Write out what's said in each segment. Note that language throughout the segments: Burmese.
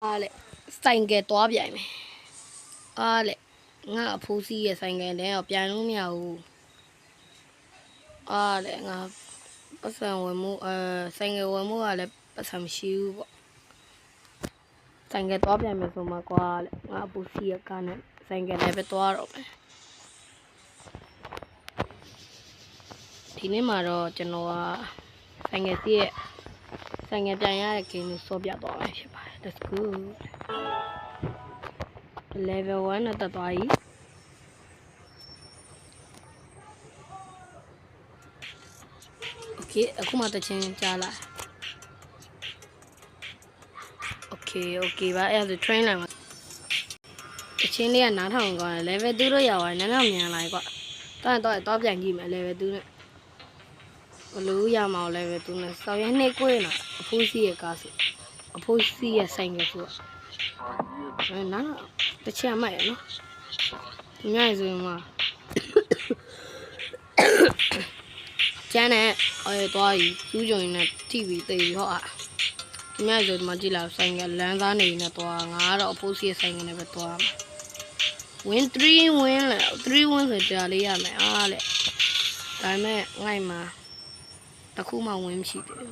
Ale, sangue toa bien me. Ale, nga phusi ye sangue le o pian lu mya hu. Ale nga pasan we mu sangue we mu ale pasan shi hu po. Sangue toa bien me so ma kwa ale nga phusi ye ka ne sangue le be toa ro me. ဒီနေ့မှာတော့ကျွန်တော်ကဆိုင်ငယ်စီးရဲ့ဆိုင်ငယ်ပြန်ရတဲ့ game ကိုစောပြသွားမှာဖြစ်ပါတယ် let's go level 1နဲ့တက်သွားပြီ okay အခုမှတချင်းကြားလာ okay ပါအဲ့ဒါ train လိုက်မှာတချင်းလေးကနားထောင်ကောင်းတယ် level 2တော့ရောက်သွားတယ်နည်းနည်းမြန်လာပြီကွာတော့ပြန်ကြည့်မယ် level 2နဲ့ဘလို့ရမအောင် level 2နဲ့စောင်းရနှိပ်ကိုရနော်အဖိုးစီရဲ့ကားစီအဖိုးစီရဲ့ဆိုင်ငယ်ဆိုတော့နားတချင်မှတ်ရနော်ဒီမြိုင်ဆိုရင်မှကျန်းနဲ့သွားယူစူးကြုံနဲ့ TV တေးဟောอ่ะဒီမြိုင်ဆိုဒီမှာကြည့်လာဆိုင်ငယ်လမ်းသားနေနဲ့သွားငါကတော့အဖိုးစီရဲ့ဆိုင်ငယ်နဲ့ပဲသွားမှာ win 3 win လဲ3 win ဆိုကြာလေးရမယ်အားလေဒါပေမဲ့ငိုက်မှာတခုမှဝင်မရှိသေးဘူး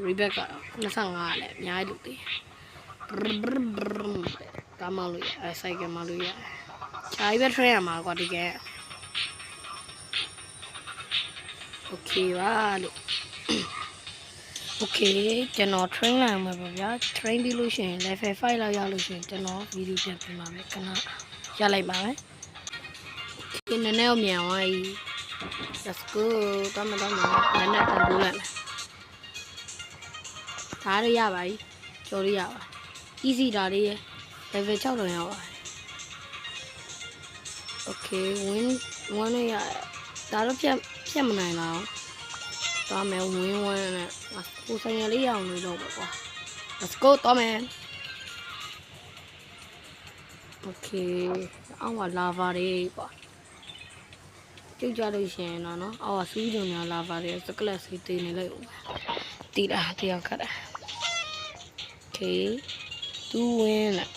Rebecca ကတော့25လဲအများကြီးလုပ်သေးကားမောင်းလို့ရဆိုင်ကမောင်းလို့ရခြားပဲ train ရမှာကွာဒီကဲ okay ပါလို့ okay ကျွန်တော် train လိုက်မှာပါဗျာ train ပြီးလို့ရှိရင် level 5လောက်ရောက်လို့ရှိရင်ကျွန်တော် video ပြန်ပြင်ပါမယ်ခဏရလိုက်ပါမယ်ဒီနည်းနည်းအောင်မြန်သွားပြီ let's go တော့မနည်းနည်းတန်ဖိုးလိုက်မယ်ဒါရရပါပြီကျော်ရရပါ easy ဒါလေးရ level 6တော့ရောက်ပါတယ် okay win 1ရဒါတော့ပြတ်မနိုင်တော့သွားမယ် win 1နဲ့ကိုဆိုင်ရလေးရအောင်လို့တော့ပေါ့ကွာ let's go တော့မယ် okay အောက်ကလာပါလေးပေါ့ကျုပ်ကြလို့ရှိရင်တော့နော်အောက်ကစူးကြုံများလာပါလေးစကလက်စီတေးနေလိုက်ဦးတီးတာတရားခတ်တာ okay 2 win လား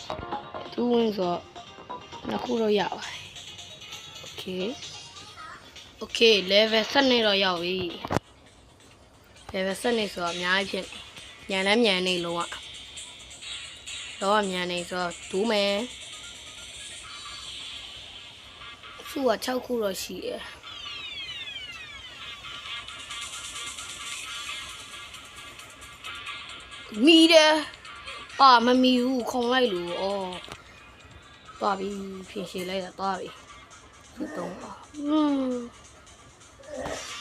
2 win ဆိုတော့နှစ်ခုတော့ရပါတယ် okay level 7တော့ရောက်ပြီ level 7ဆိုတော့အများကြီးဖြစ်ညံလည်းညံနေလုံးတော့ညံနေဆိုတော့ဒူးမယ်စုက6ခုတော့ရှိတယ်မီတယ်မမီဘူးခုံလိုက်လို့သွားပြီဖြည့်ရှည်လိုက်တာသွားပြီတော့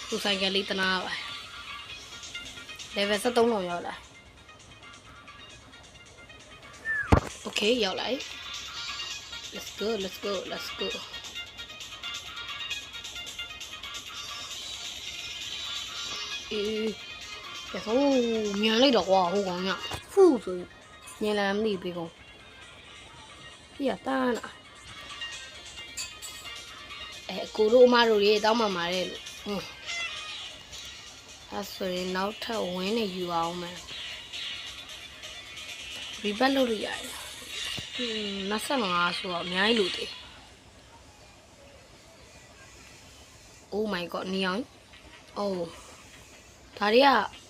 သူဆိုင်ကလေးတနာပါ level 73တော့ရောက်လာ okay ရောက်လာ let's go cái số nhà lấy được quá không có nhá phu rồi nhà làm gì vậy con bây giờ ta nè cô đô mà rồi đi tao mà đấy ta rồi nó thâu cái này gì vào mà bị bắt luôn rồi nó sao mà số nhái lụt đấy oh my god nhiều ohဒါတွေက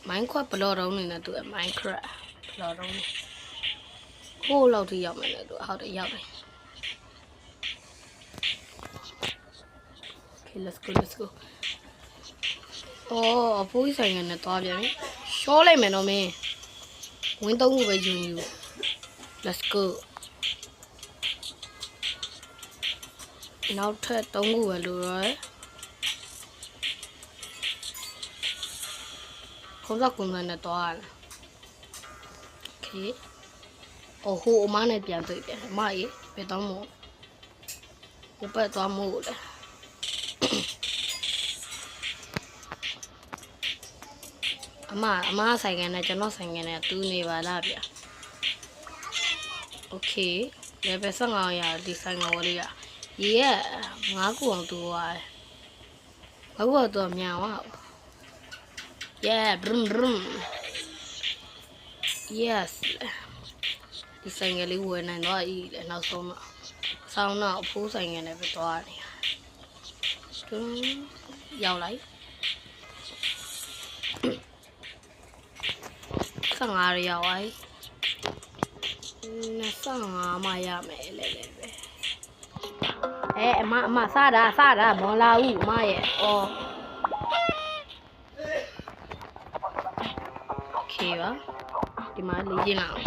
Minecraft ဘလော့တော့နေနဲ့သူ Minecraft ဘလော့တော့နေဟိုးလောက်ထိရောက်မယ်လေသူဟုတ်တယ်ရောက်တယ် Okay let's go အဖိုးဆိုင်ကနေသွားပြန်ပြီရှောလိုက်မယ်တော့မင်းဝင်း3ခုပဲယူ let's go နောက်ထပ်3ခုပဲလိုတော့ခုံးနဲ့တော့ okay ဟိုအမနဲ့ပြန်တွေ့ပြန်အမရေဘယ်တော့မှဘယ်ပတ်သွားမို့လဲအမဆိုင်ကနေကျွန်တော်ဆိုင်ကနေတူးနေပါလားဗျာ okay level 15ရဒီဆိုင်ကဝလေးရ5ခုအောင်တူသွားတယ်ဘာလို့တော့မြန်သွားyeah brum yes ဒီဆိုင်ငယ်လေးဝယ်နိုင်တော့ဤလေနောက်ဆုံးတော့ဆောင်းတော့အဖိုးဆိုင်ငယ်နဲ့ပဲသွားနေတူရောက်လိုက်15ရောက်ပါ25မှရမယ်လေပဲအမစားတာမလာဘူးအမရဲ့အော်โอเคပါဒီမှာလေးကျင်းလာအောင်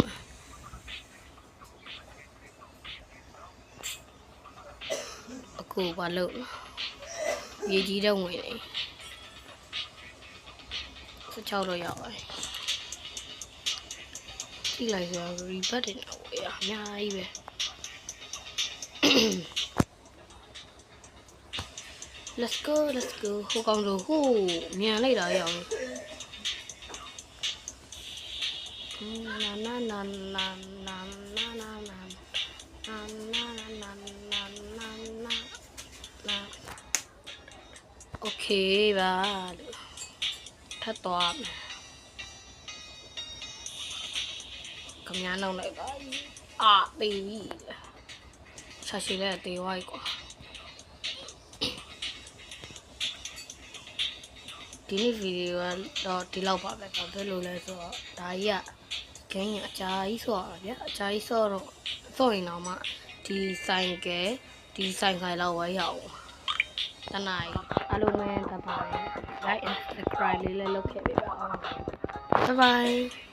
အခုဘာလို့ရေကြီးတော့ဝင်နေ16တော့ရောက်ပါတယ်ကြည့်လိုက်ဆိုတော့ rebut တင်တော့အများကြီးပဲlet's go ဟိုကောင်ဆိုဟိုမြန်လိုက်တာရောက်โอเคပါထပ်သွားမယ်ခမညာနောက်လိုက်ပါတေးပြီရှာရှိလဲတေးဝိုက်ကွာဒီနေ့ဗီဒီယိုကတော့ဒီလောက်ပါပဲဘာဖြစ်လို့လဲဆိုတော့ဒါကြီးကဂိမ်းအကြာကြီးဆော့ရဗျအကြာကြီးဆော့တော့ဆော့ရင်တော့မှဒီဆိုင်ကဒီဆိုင်ခိုင်လောက်ဝဲရအောင်တနားအားလုံးပဲတပါး like and subscribe လေးလည်းလုပ်ခဲ့ပေးပါအောင် bye bye